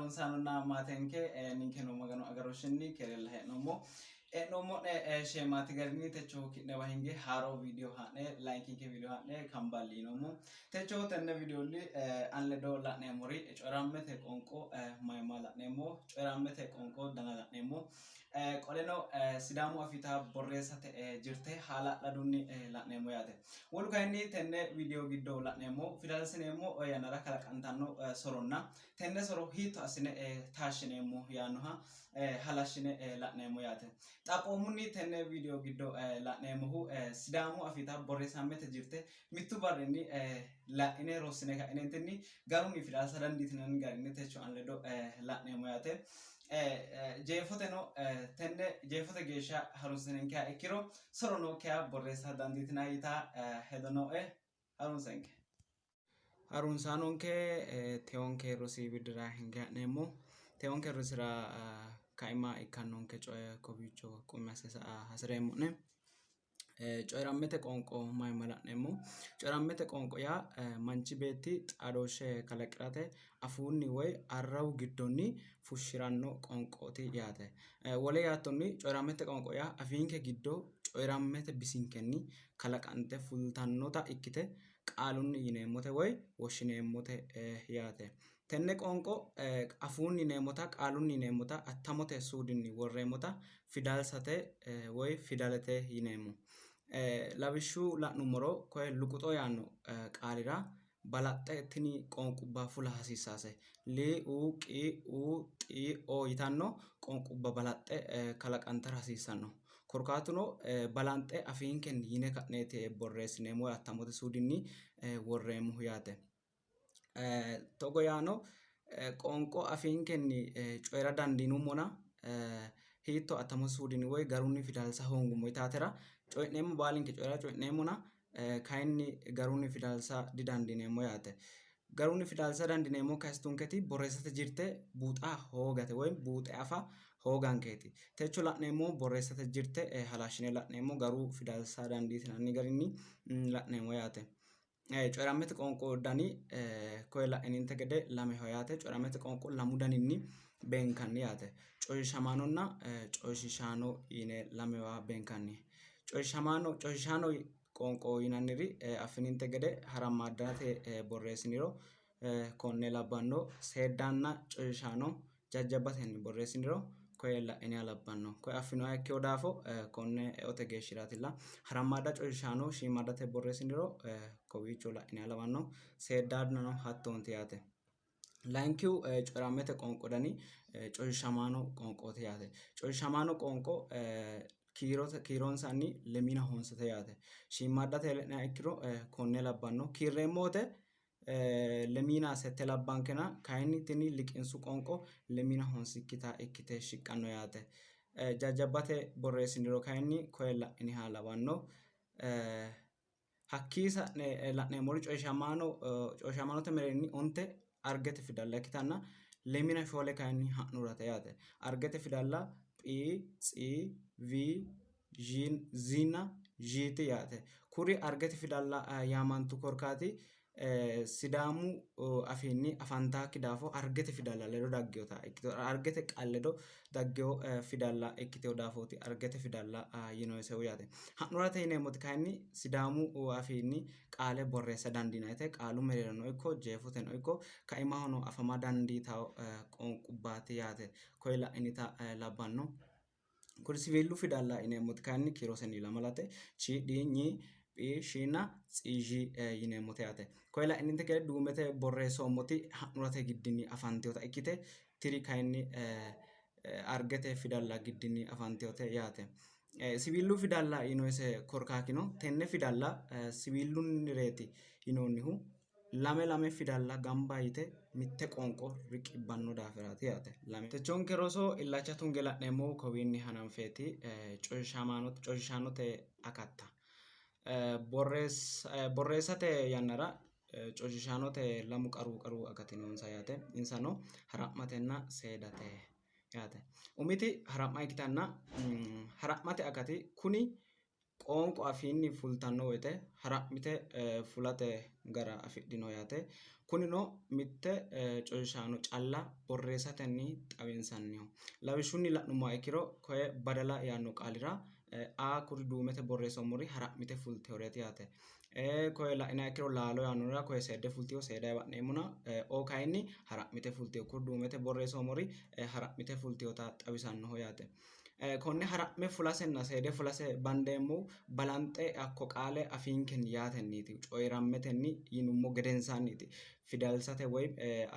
harunsaanonna maatenke ninkeno magano agaroshinni kerella he'noommo e'noommo sheemati garinni techo ki'newa hinge haaro video ha'ne like video ha'ne kamballiinoommo techo tenne video li an ledo la'neemmori coyrammete qoonqo mayma la'neemmo coyrammete qoonqo dana la'neemmo qoleno sidaamu afita borreessate jirte hala'ladunni la'neemmo yaate wolu kayinni tenne video giddo la'neemmo fidalsineemmo yannara kalaqantanno soronna tenne soro hiitto assine taashshineemmo yaannoha halashshine la'neemmo yaate xaphoomunni tenne video giddo la'neemmohu sidaamu afita borreessammete jirte mittu barrinni la'ine rossine ka'ineentinni garunni fidalsa dandiitinanni garinni techo an ledo la'neemmo yaate jeefoteno tenne jeefote geeshsha harunsinenkeha ikkiro soro nookkeha borreessa dandiitina yita hedo nooe harunsenke harunsaanonke teonke rosi widira hinge ha'neemmo teonke rosira kaima ikkannonke coye kowiicho qummi asse sa''a hasireemmo'ne coyrammete qoonqo mayma la'neemmo coyrammete qoonqo yaa manchi beetti xaadooshshe kalaqirate afuunni woy arrawu giddonni fushshiranno qoonqooti yaate wole yaattonni coyrammete qoonqo yaa afiinke giddo coyrammete bisinkenni kalaqante fultannota ikkite qaalunni yineemmote woy woshshineemmote yaate tenne qoonqo afuunni yineemmota qaalunni yineemmota attamote suudinni worreemmota fidalsate woy fidalete yineemmo lawishshu la'nummoro koye luquxo yaanno qaalira balaxxe tini qoonqubba fula hasiissaase li u qi u xi o yitanno qoonqubba balaxxe kalaqantara hasiissanno korkaatuno balanxe afiinkenni yine ka'neeti borreessineemmo attamote suudinni worreemmohu yaate togo yaano qoonqo afiinkenni coyra dandiinummona hiitto attamote suudinni woy garunni fidalsa hoongummo yitaatera coy'neemmo baalinke coyra coy'neemmona kayinni garunni fidalsa didandiineemmo yaate garunni fidalsa dandineemmo kayistunketi borreessate jirte buuxa hoogate woy buuxe afa hoogankeeti techo la'neemmo borreessate jirte halashshine la'neemmo garu fidalsa dandiitinanni garinni la'neemmo yaate coyrammete qoonqo dani koye la'ininte gede lameho yaate coyrammete qoonqo lamu daninni beenkanni yaate coyishamaanonna coyishishaano yine lamewa beenkanni coyishishaano qoonqo yinanniri affininte gede harammaaddanate borreessiniro konne labbanno seeddaanna coyishaano jajjabbatenni borreessiniro koye la'iniha labbanno koye affinoha ikkeho daafo konne eote geeshshiratilla harammaadda coyishaano shiimaadate borreessiniro kowiicho la'iniha lawanno seeddaannano hattoonti yaate layinkihu coyrammete qoonqo dani coyishamaano qoonqooti yaate coyishamaano qoonqo kiironsanni lemina hoonsate yaate shiimmaaddate le'niha ikkiro konne labbanno kiirreemmoote lemina sette labbankena kayinni tini liqinsu qoonqo lemina hoonsikkita ikkite shiqqanno yaate jajjabbate borreessiniro kayinni koye la'iniha lawanno hakkii sa'ne la'neemmori coyishamaanote mereerinni onte argete fidalla ikkitanna lemina shoole kayinni ha'nurate yaate argete fidalla phi tsi vi zina jiiti yaate kuri argete fidalla yaamantu korkaati sidaamu afiinni afantaakki daafo argete fidalla ledo daggeota ikkiteho argete qalledo daggeho fidalla ikkiteho daafooti argete fidalla yinoysehu yaate ha'nurate yineemmoti kayinni sidaamu afiinni qaale borreessa dandiinayte qaalu mereerono ikko jeefoteno ikko kaimahono afama dandiitaho qoonqubbaati yaate koye la'inita labbanno kuri siwiillu fidalla yineemmoti kayinni kiirosenni lamalate chidhinyi shina xiiji yineemmote yaate koye la'ininte gede duumete borreessoommoti ha'nurate giddinni afanteota ikkite tiri kayinni argete fidalla giddinni afanteote yaate siwiillu fidalla yinoyse korkaakino tenne fidalla siwiillunnireeti yinoonnihu lame fidalla gamba yite mitte qoonqo riqibbanno daafiraati yaate techonke roso illacha tunge la'neemmohu kowiinni hananfeeti coyishaanote akatta borreessate yannara coyishaanote lamu qaru akati noonsa yaate insano hara'matenna seedate yaate umiti hara'ma ikkitanna hara'mate akati kuni qoonqo afiinni fultanno woyte hara'mite fulate gara afidhino yaate. Kunino mitte coyshaano calla borreessatenni xawinsanniho. Lawishshunni la'nummoha ikkiro koye badala yaanno qaalira a kuri duumete borreessoommori hara'mite fulteyoreeti yaate. Koye la'iniha ikkiro laalo yaannorira koye seedde fulteyo seedayi ba'neemmona o kayinni hara'mite fulteyo kuri duumete borreessoommori hara'mite fulteyota xawisannoho yaate. Konne hara'me fulasenna seede fulase bandeemmohu balanxe hakko qaale afiinkenni yaatenniiti, coyirammetenni yinummo gedensaanniiti. Fidalsate woy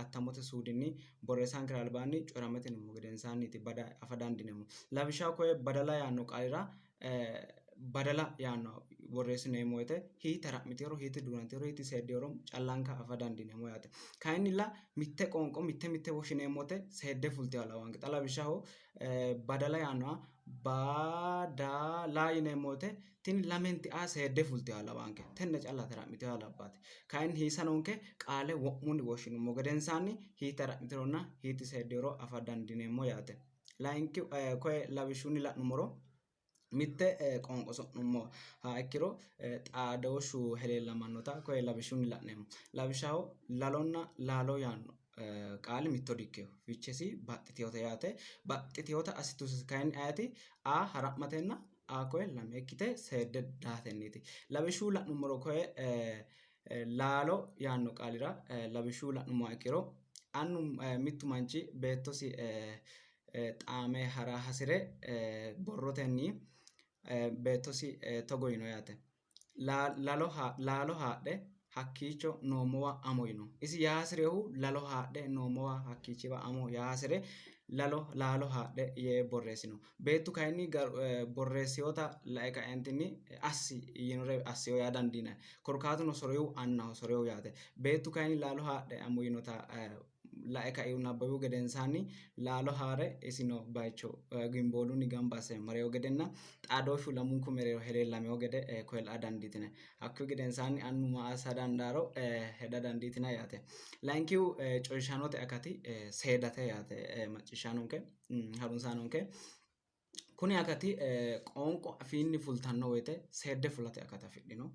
attamote suudinni borreessankera albaanni coyiramete yinummo gedensaanniiti bada afa dandineemmo. Lawishshaho koye badala yaanno qaalira badala yaanno borreessineemmo woyte hiitti hara'miteyoro hiitti duunanteyoro hiitti seeddeyoro callanka afa dandineemmo yaate. Kayinnilla mitte qoonqo mitte mitte woshshineemmote seedde fulteyoha lawanke. Xa lawishshaho badala yaannoha badala yineemmo woyte tini lamenti a seedde fulteyoha lawanke. Tenne callate hara'miteyoha labbaate. Kayinni hiisa noonke qaale wo'munni woshshinummo gedensaanni hiitti hara'miteyoronna hiitti seeddeyoro afa dandineemmo yaate. Layinkihu koye lawishshunni la'nummoro mitte qoonqo so'nummoha ikkiro xaadooshshu heleellamannota koye lawishshunni la'neemmo. Lawishshaho lalonna laalo yaanno qaali mitto di"ikkeyo fichesi baxxiteyote yaate. Baxxiteyota assituse kayinni ayeeti? A hara'matenna a koye lame ikkite seedde daatenniiti. Lawishshuyi la'nummoro koye laalo yaanno qaalira lawishshuyi la'nummoha ikkiro annu mittu manchi beettosi xaame hara hasire borrotenni beettosi togo yino yaate. Laalo haadhe hakkiicho noommowa amo yino. Isi yaa hasireyohu lalo haadhe noommowa hakkiichiwa amo yaa hasire laalo haadhe yee borreessino. Beettu kayinni borreesseyota lae kaeentinni assi yinore asseyo yaa dandiinayi. Korkaatuno soreyohu annaho soreyoho yaate. Beettu kayinni laalo haadhe amo yinota lae kaihu nabbawihu gedensaanni laalo haare isino bayicho gimboolunni gamba asse mareyo gedenna xaadooshshu lamunku mereero heleellameyo gede koye la"a dandiitinayi. Hakkuyi gedensaanni annu maa assa dandaaro heda dandiitinayi yaate. Layinkihu coyshaanote akati seedate yaate macciishshaanonke harunsaanonke. Kuni akati qoonqo afiinni fultanno woyte seedde fulate akata afidhino.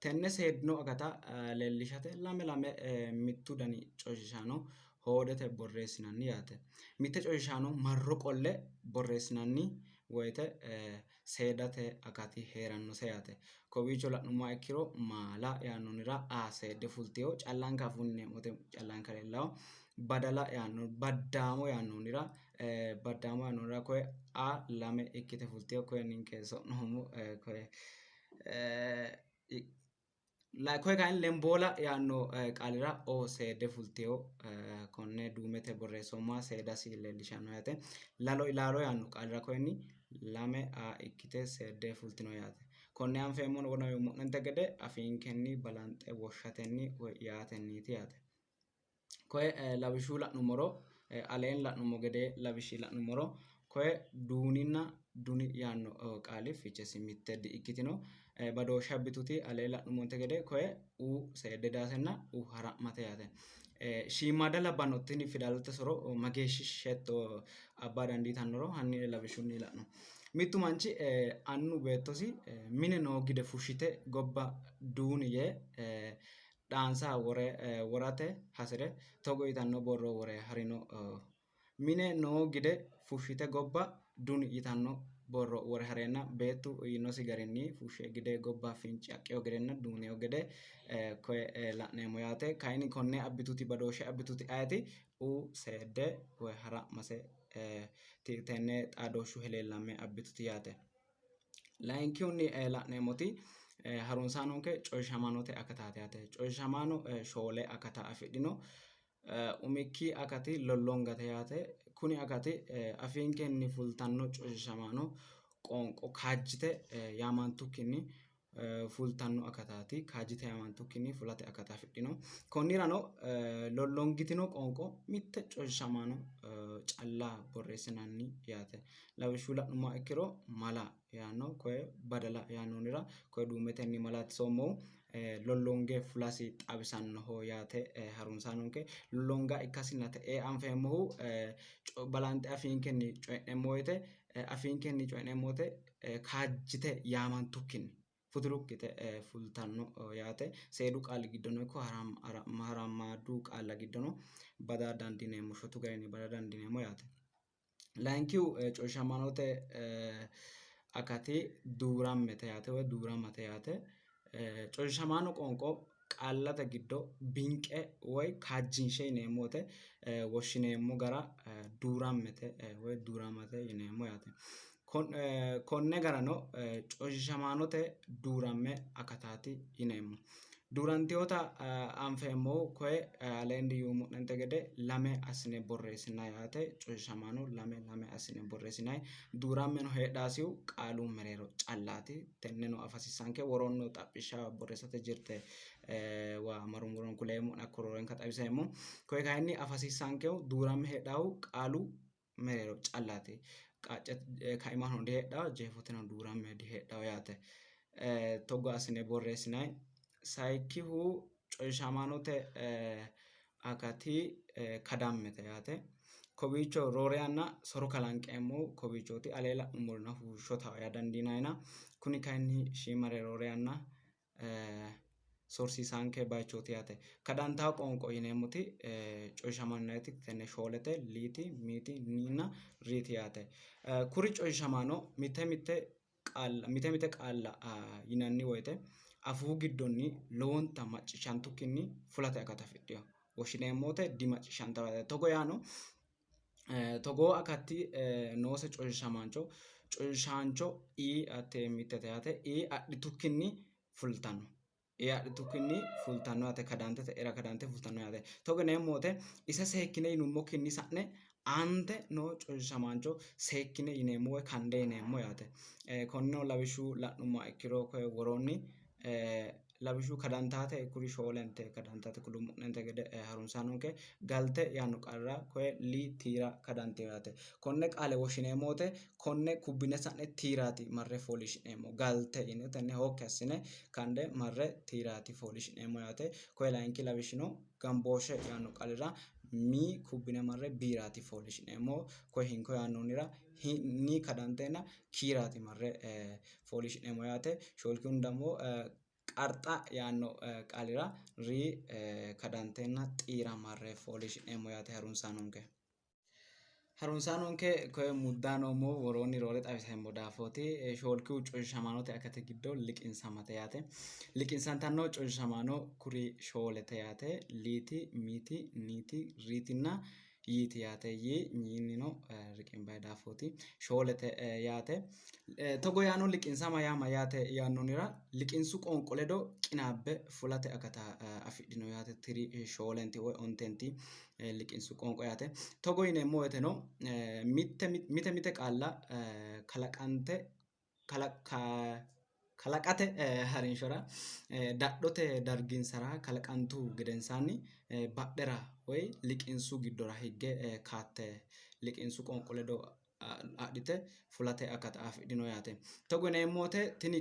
Tenne seeddino akata leellishate lame lame mittu dani coyshaano hoodete borreessinanni yaate. Mitte coyshaano marro qolle borreessinanni woyte seedate akati heerannose yaate. Kowiicho la'nummoha ikkiro maala yaannonira a seedde fulteyo callanka afuunni yineemmote callanka leellawo. Badala yaanno baddaamo yaannonira koye a lame ikkite fulteyo koye ninke so'noommo koye kayinni lemboola yaanno qaalira o seedde fulteyo konne duumete borreessoommoha seedasi leellishanno yaate. Laalo yaanno qaalira koyinni lame a ikkite seedde fultino yaate. Konne anfeemmohu wo'nante gede afiinkenni balanxe woshshatenni woy yaatenniiti yaate. Koye lawishshu la'nummoro aleenni la'nummo gede lawishshi la'nummoro koye duuninna duni yaanno qaali fichesi mitte di"ikkitino. Badooshshe abbituti alee la'nummonte gede koye u seedde daasenna u hara'mate yaate. Shiimmaadda labbanno tini fidalete soro mageeshshi shetto abba dandiitannoro hanni lawishshunni la'no. Mittu manchi annu beettosi mine noo gide fushshite gobba duuni yee dhaansa worate hasire togo yitanno borro wore harino. Mine noo gide fushshite gobba duni yitanno borro wore hareenna beettu yinosi garinni fushshe gide gobba finci haqqiyo gedenna duuneyo gede koye la'neemmo yaate. Kayinni konne abbituti badooshshe abbituti ayeeti? U seedde woy hara'mase tenne xaadooshshu heleellamme abbituti yaate. Layinkihunni la'neemmoti harunsaanonke coyshaamaanote akataati yaate. Coyshaamaano shoole akata afidhino. Umikki akati lollongate yaate. Kuni akati afiinkenni fultanno coyshaamaano qoonqo kaajjite yaamantukkinni fultanno akataati kaajjite yaamantukkinni fulate akata afidhino konnirano lollongitino qoonqo mitte coyshiishamaano calla borreessinanni yaate lawishshu la'nummoha ikkiro mala yaanno koye badala yaannonira koye duumetenni malaatisoommohu lollonge fulasi xawisannoho yaate harunsaanonke lollonga ikkasinna te'ee anfeemmohu balanxe afiinkenni coyi'neemmo woyte afiinkenni coyi'neemmo woyte kaajjite yaamantukkinni futurukkite fultanno yaate seedu qaali giddono ikko harammaaddu qaalla giddono bada dandiineemmo shotu garinni bada dandiineemmo yaate layinkihu coyshiishamaanote akati duurammete yaate woy duuramate yaate coyshiishamaano qoonqo qaallate giddo binqe woy kaajjinshe yineemmo woyte woshshineemmo gara duurammete woy duuramate yineemmo yaate konne garano coyshiishamaanote duuramme akataati yineemmo duurantewota anfeemmohu koye aleenni yuummo'nente gede lame assine borreessina yaate coyshiishamaano lame assine borreessinayi duurammeno heedhaasihu qaalu mereero callaati tenneno afasiissanke woroonni xaphishsha borreessate jirte amarummoroon kuleemmo'ne akko roorenka xawiseemmo koye kayinni afasiissankehu duuramme heedhaahu qaalu mereero callaati kaimahono diheedhawo jeefoteno duuramme diheedhawo yaate togo assine borreessinayi sayikkihu coyshiishamaanote akati kadammete yaate kowiicho roore yanna soro kalanqeemmohu kowiichooti alee la'nummorino fushsho ta'a yaa dandiinayina kuni kayinni shiimare roore yanna sorsiisaanke bayichooti yaate kadantawo qoonqo yineemmoti coyshiishamaanote tenne shoolete liiti miiti niinna riiti yaate kuri coyshiishamaano mite qaalla yinanni woyte afuu giddonni lowonta macciishshantukkinni fulate akata afidhino woshshineemmo woyte dimacciishshantawo yaate togo yaano togoo akatti noose coyshiishaancho i atte mittete yaate i adhitukkinni fultanno yaate kadante te'era kadante fultanno yaate togo yineemmo woyte ise seekkine yinummokkinni sa'ne aante noo coyshiishamaancho seekkine yineemmo woy kande yineemmo yaate konneno lawishshu la'nummoha ikkiro koye woroonni lawishshu kadantaate kuri shoolente kadantaate kulummo'nente gede harunsaanonke galte yaanno qaalira koye li tiira kadanteyo yaate konne qaale woshshineemmo woyte konne kubbine sa'ne tiiraati marre fooliishshi'neemmo galte yine tenne hokki assine kande marre tiiraati fooliishshi'neemmo yaate koye layinki lawishshino gambooshshe yaanno qaalira mi kubbine marre biiraati fooliishshi'neemmo koye hinko yaannonira ni kadanteenna kiiraati marre fooliishshi'neemmo yaate shoolkihuni dammo qarxa yaanno qaalira ri kadanteenna xiira marre fooliishshi'neemmo yaate harunsaanonke koye muddaanoommo woroonni roore xawiseemmo daafooti shoolkihu coyshiishamaanote akati giddo liqinsamate yaate liqinsantanno coyshiishamaano kuri shoolete yaate liiti miiti niiti riitinna yiiti yaate nyiinnino riqimbayi daafooti shoolete yaate togo yaano liqinsama yaa mayyaate yaannonira liqinsu qoonqo ledo qinaabbe fulate akata afidhino yaate tiri shoolenti woy ontenti liqinsu qoonqo yaate togo yineemmo woyteno mite qaalla kalaqate harinshora dadhote darginsara kalaqantu gedensaanni badhera woy liqinsu giddora higge kaatte liqinsu qoonqo ledo adhite fulate akata afidhino yaate togo yineemmo woyte tini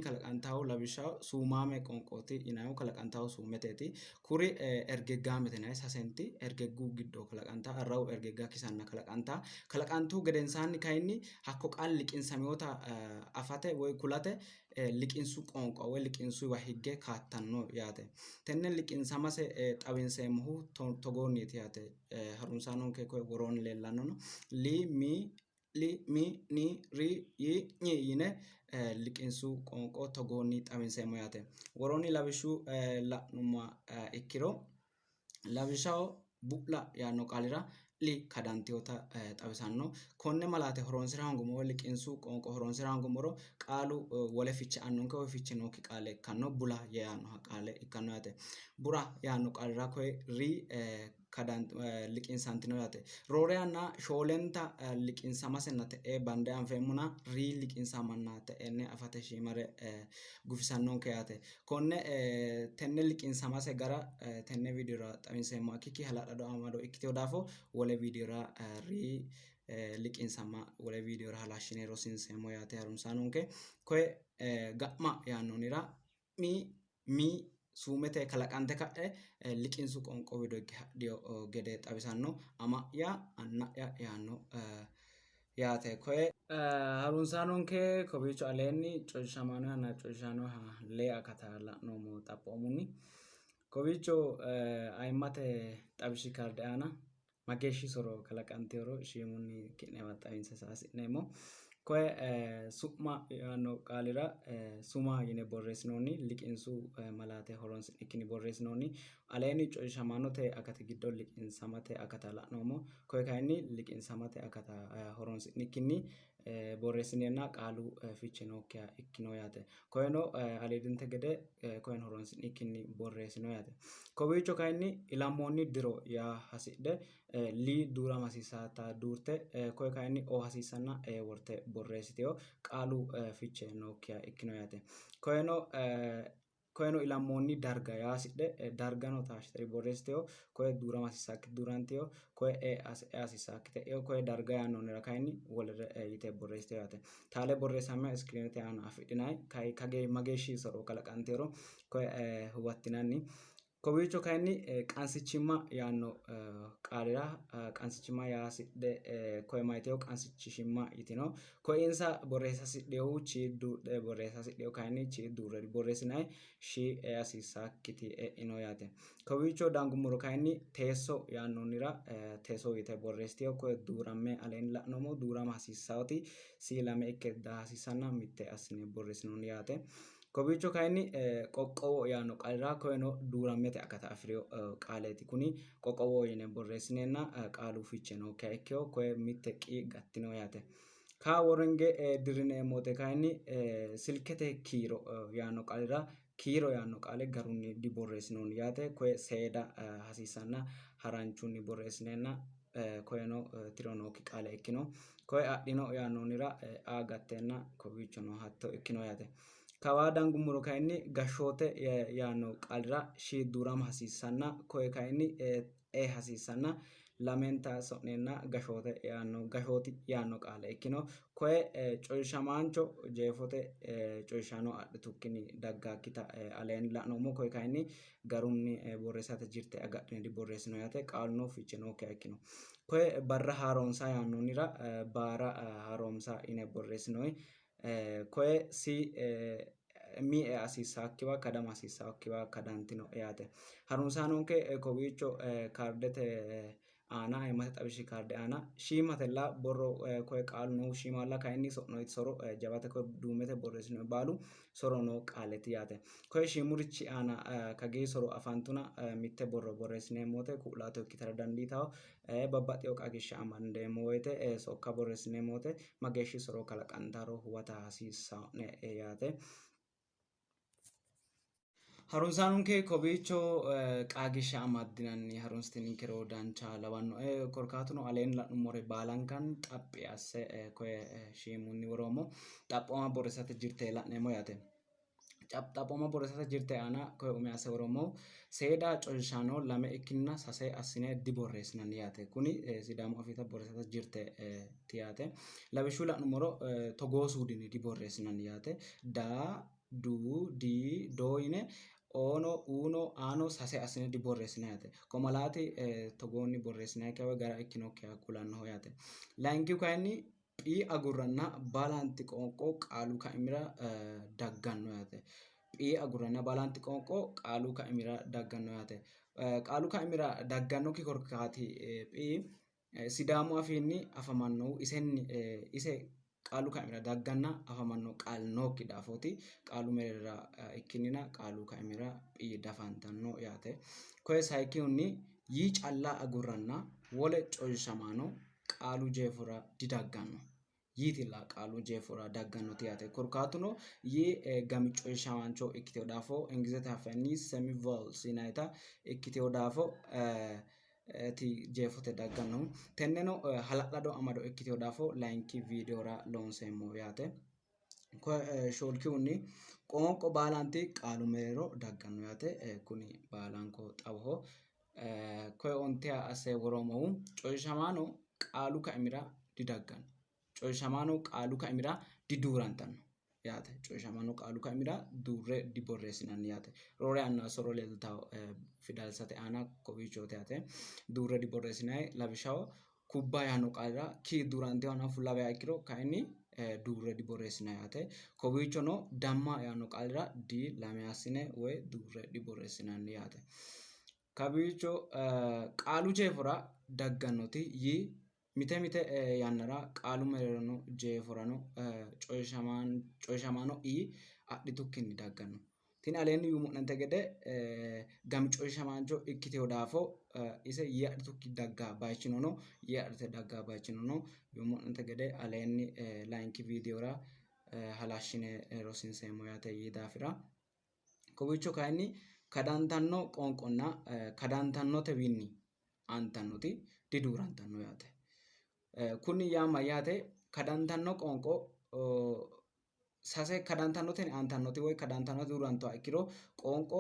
kalaqantaahu lawishshaho suumaame qoonqooti yinayihu kalaqantaahu suumeteeti kuri ergeggaamete yinayi sasenti ergeggu giddo kalaqantaa arrawu ergegga kisanna kalaqantuhu gedensaanni kayinni hakko qaali liqinsameewota afate woy kulate liqinsu qoonqo woy liqinsuwa higge kaattanno yaate tenne liqinsamase xawinseemmohu togoonniiti yaate harunsaanonke koye woroonni leellannono li mi ni ri yi nyi yine liqinsu qoonqo togoonni xawinseemmo yaate woroonni lawishshu la'nummoha ikkiro lawishshaho bu'la yaanno qaalira li kadantewota xawisanno konne malaate horonsira hongummoro liqinsu qoonqo horonsira hongummoro qaalu wole fiche annonke woy fiche nookki qaale ikkanno bula yaannoha qaale ikkanno yaate bura yaanno qaalira koye ri liqinsantino yaate. Roore yanna shoolenta liqinsamasenna te'e bande anfeemmona liqinsamanna te'enne afate shiimare gufisannonke yaate. Konne tenne liqinsamase gara tenne videora xawinseemmo akkikki hala'lado amado ikkitewo daafo wole videora liqinsama wole videora halashshine rosiinseemmo yaate harunsaanonke. Koye ga'ma yaannonira mi suumete kalaqante ka'e liqinsu qoonqo wido higge hadhiyo gede xawisanno. Ama'ya anna'ya yaanno yaate. Koye harunsaanonke kowiicho aleenni coyshamanonna coyshaanoha lee akata la'noommo xaphoomunni. Kowiicho ayimmate xawishshi kaarde aana mageeshshi soro kalaqanteworo shiimunni ki'newa xawinse saasi'neemmo. Koye su'ma yaanno qaalira suma yine borreessinoonni liqinsu malaate horonsi'nikkinni borreessinoonni. Aleenni coyshamanote akati giddo liqinsamate akata la'noommo. Koye kayinni liqinsamate akata horonsi'nikkinni borreessineenna qaalu fiche nookkiha ikkino yaate. Koyeno aliidinte gede koyeno horonsi'nikkinni borreessino yaate. Kowiicho kayinni ilammoonni diro yaa hasidhe li duurama hasiissaata duurte koye kayinni o hasiissanna e worte borreessiteyo qaalu fiche nookkiha ikkino yaate. Koyeno ilammoonni darga yaa hasidhe dargano taashiteri borreessiteyo koye duurama hasiissakki duuranteyo koye e hasiissakki te'eyo koye darga yaannonnira kayinni wolere yite borreessiteyo yaate. Taale borreessame iskiriinete aana afidhinayi kage mageeshshi soro kalaqanteworo koye huwattinanni. Kowiicho kayinni qansichimma yaanno qaalira qansichimma yaa hasidhe koye mayiteyo qansichishimma yitino. Ko'insa borreessa hasidheyohu chi duudhe borreessa hasidheyo kayinni chi duurre borreessinayi shi hasiissakkiti e'ino yaate. Kowiicho dangummoro kayinni teesso yaannonnira teesso yite borreessiteyo koye duuramme aleenni la'noommo duurama hasiissawoti si lame ikke daa hasiissanna mitte assine borreessinoonni yaate. Kowiicho kayinni qoqqowo yaanno qaalira koyeno duurammete akata afireyo qaaleeti kuni qoqqowo yine borreessineenna qaalu fiche nookkiha ikkeyo koye mitte qi gattino yaate. Ka woringe dirineemmote kayinni silkete kiiro yaanno qaalira kiiro yaanno qaale garunni diborreessinoonni yaate. Koye seeda hasiissanna haranchunni borreessineenna koyeno tiro nookki qaale ikkino. Koye adhino yaannonnira a gatteenna kowiichono hatto ikkino yaate. Kawaa dangummoro kayinni gashshoote yaanno qaalira shi duurama hasiissanna koye kayinni e hasiissanna lamenta so'neenna gashooti yaanno qaale ikkino. Koye coyshamaancho jeefote coyshaano adhitukkinni daggaakkita aleenni la'noommo. Koye kayinni garunni borreessate jirte agadhine diborreessino yaate. Qaaluno fiche nookkiha ikkino. Koye barra haaroomsa yaannonnira baara haaroomsa yine borreessinoyi. Koye si mi hasiissakkiwa kadama hasiissakkiwa kadantino yaate. Harunsaanonke kowiicho kaardete aana ayimmate xawishshi kaarde aana shiimatella borro koye qaalu noohu shiimalla kayinni so'noyti soro jawate koye duumete borreessinoyi baalu soro noo qaaleeti yaate. Koye shiimurichi aana kagee soro afantuna mitte borro borreessineemmote ku'laato ikkitara dandiitawo. Babbaxxeyo qagishsha amandeemmo woyite sokka borreessineemmo woyite mageeshshi soro kalaqantaro huwata hasiissawo'ne yaate. Harunsaanonke kowiicho qaagishsha amaddinanni harunsitininkero dancha lawannoe. Korkaatuno aleenni la'nummore baalankan xaphi asse koye shiimunni woroommo xaphooma borreessate jirte la'neemmo yaate. Xaphooma borreessate jirte aana koye umi asse woroommo seeda coyshaano lame ikkinna sase assine diborreessinanni yaate. Kuni sidaamu afiita borreessate jirte yaate. Lawishshu la'nummoro togoo suudinni diborreessinanni yaate. Da du di do yine oono uuno aano sase assine diborreessinayi yaate. Ko malaati togoonni borreessinayikkiha woy gara ikkinokkiha kulannoho yaate. Layinkihu kayinni phi agurranna baalanti qoonqo qaalu kaimira dagganno yaate. Phi agurranna baalanti qoonqo qaalu kaimira dagganno yaate. Qaalu kaimira daggannokki korkaati phi sidaamu afiinni afamannohu ise qaalu kaimira dagganna afamanno qaali nookki daafooti qaalu mereerira ikkinnina qaalu kaimira phi dafantanno yaate. Koye sayikkihunni yii calla agurranna wole coyshamaano qaalu jeefora didagganno. Yiitilla qaalu jeefora daggannoti yaate. Korkaatuno yii gami coyshamaancho ikkiteyo daafo ingilizete afiinni semi vols yinayita ikkiteyo daafo ti jeefote daggannohu tenneno hala'lado amado ikkiteho daafo layinki videora loonseemmo yaate. Koye shoolkihunni qoonqo baalanti qaalu mereero dagganno yaate. Kuni baalanko xawoho. Koye onteha asse woroomohu coyishamaano qaalu kaimira didagganno. Coyishamaano qaalu kaimira diduurantanno yaate. Coyishamaano qaalu kaimira duurre diborreessinanni yaate. Roore yanna soro leeltawo fidalsate aana kowiichooti yaate. Duurre diborreessinayi lawishshaho kubba yaanno qaalira ki duuranteyohana fullawoya ikkiro kayinni duurre diborreessinayi yaate. Kowiichono damma yaanno qaalira di lame assine woy duurre diborreessinanni yaate. Kawiicho qaalu jeefora daggannoti yi mite mite yannara qaalu mereerono jeeforano coyishamaano i adhitukkinni dagganno. Tini aleenni yuummo'nente gede gami coyishamaancho ikkiteho daafo ise yi adhitukki daggaa bayichino no, yi adhite daggaa bayichino no. Yuummo'nente gede aleenni layinki videora halashshine rosiinseemmo yaate yi daafira. Kowiicho kayinni kadantanno qoonqonna kadantannotewiinni antannoti diduurantanno yaate. Kuni yaa mayyaate? Kadantanno qoonqo sase kadantannoteni antannoti woy kadantannote duurantuha ikkiro qoonqo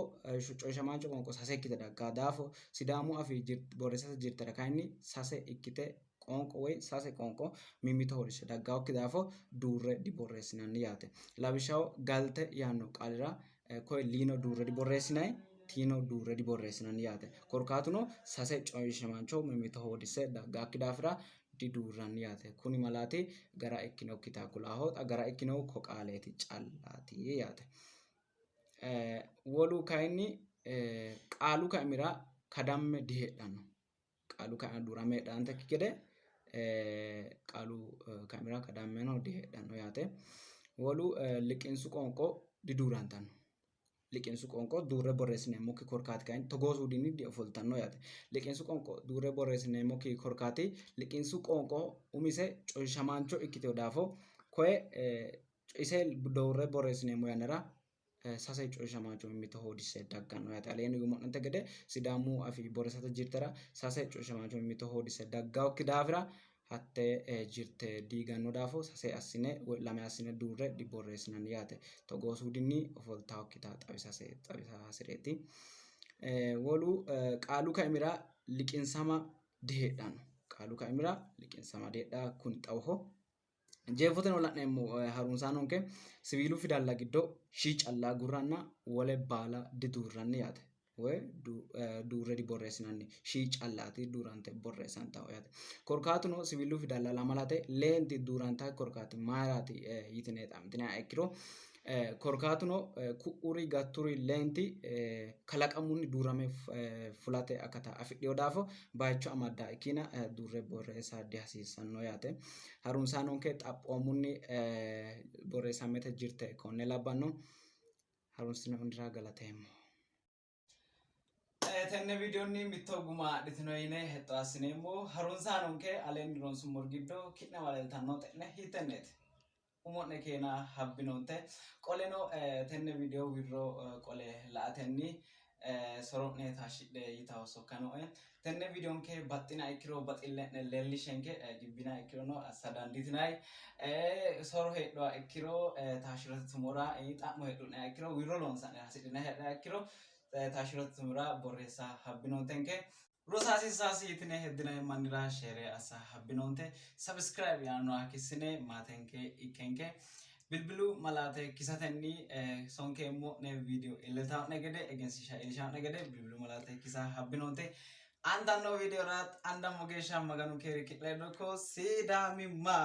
coyishamaancho qoonqo sase ikkite daggaa daafo sidaamu afii borreessate jirtera kayinni sase ikkite qoonqo woy sase qoonqo mimmitoho hoodisse daggaawokki daafo duurre diborreessinanni yaate. Lawishshaho galte yaanno qaalira koye liino duurre diborreessinayi, tiino duurre diborreessinanni yaate. Korkaatuno sase coyishamaancho mimmitoho hoodisse daggaakki daafira diduurranni yaate. Kuni malaati gara ikkinokkita kulaaho. Xa gara ikkinohu ko qaaleeti callaati yaate. Wolu kayinni qaalu kaimira kadamme diheedhanno. Qaalu kaimira duurame heedhantekki gede qaalu kaimira kadammeno diheedhanno yaate. Wolu liqinsu qoonqo diduurantanno. Liqinsu qoonqo duurre borreessineemmokki korkaati kayinni togoo suudinni diofoltanno yaate. Liqinsu qoonqo duurre borreessineemmokki korkaati liqinsu qoonqo umise coyishamaancho ikkiteho daafo koye ise duurre borreessineemmo yannara sase coyishamaancho mimmito hoodisse dagganno yaate. Aleenni yuummo'nente gede sidaamu afii borreessate jirtera sase coyishamaancho mimmito hoodisse daggaawokki daafira hatte jirte diiganno daafo sase assine woy lame assine duurre diborreessinanni yaate. Togoo suudinni ofoltawokkita xawisa hasireeti. Wolu qaalu kaimira liqinsama diheedhanno. Qaalu kaimira liqinsama diheedhaa kuni xawoho. Jeefoteno la'neemmo harunsaanonke siwiilu fidalla giddo shi callaa gurranna wole baala diduurranni yaate. Woy duurre diborreessinanni shi callaati duurante borreessantaho yaate. Korkaatuno siwiilu fidalla lamalate leenti duurantaa korkaati mayiraati yitine xa'mitiniha ikkiro korkaatuno ku'uri gatturi leenti kalaqamunni duurame fulate akata afidheyo daafo bayicho amaddaa ikkina duurre borreessa dihasiissanno yaate. Harunsaanonke xaphoomunni borreessamete jirte konne labbanno. Harunsinoonnira galateemmo. Tenne videonni mitto guma adhitino yine hexxo assineemmo. Harunsaanonke aleenni ronsummori giddo ki'newa leeltanno xe'ne hiittenneeti? Umo'ne keena habbinonte. Qoleno tenne video wirro qole la"atenni soro'ne taashshidhe yitaho sokka nooe. Tenne videonke baxxina ikkiro baxille'ne leellishenke gibbina ikkirono assa dandiitinayi. Soro heedhuha ikkiro taashshirote tumora xa'mo heedhu'neha ikkiro wirro loonsa'ne hasidhine heedhuha ikkiro taashshirote tumora borreessa habbinontenke. Rosa hasiissaasi yitine heddinayi mannira sheere assa habbinonte. Subscribe yaannoha kissine maatenke ikkenke bilbilu malaate kisatenni sonkeemmo'ne video iillitawo'ne gede egensiishsha iillishawo'ne gede bilbilu malaate kisa habbinonte. Andanno videora andammo geeshsha maganu keeri ki'leedokko sidaamimma.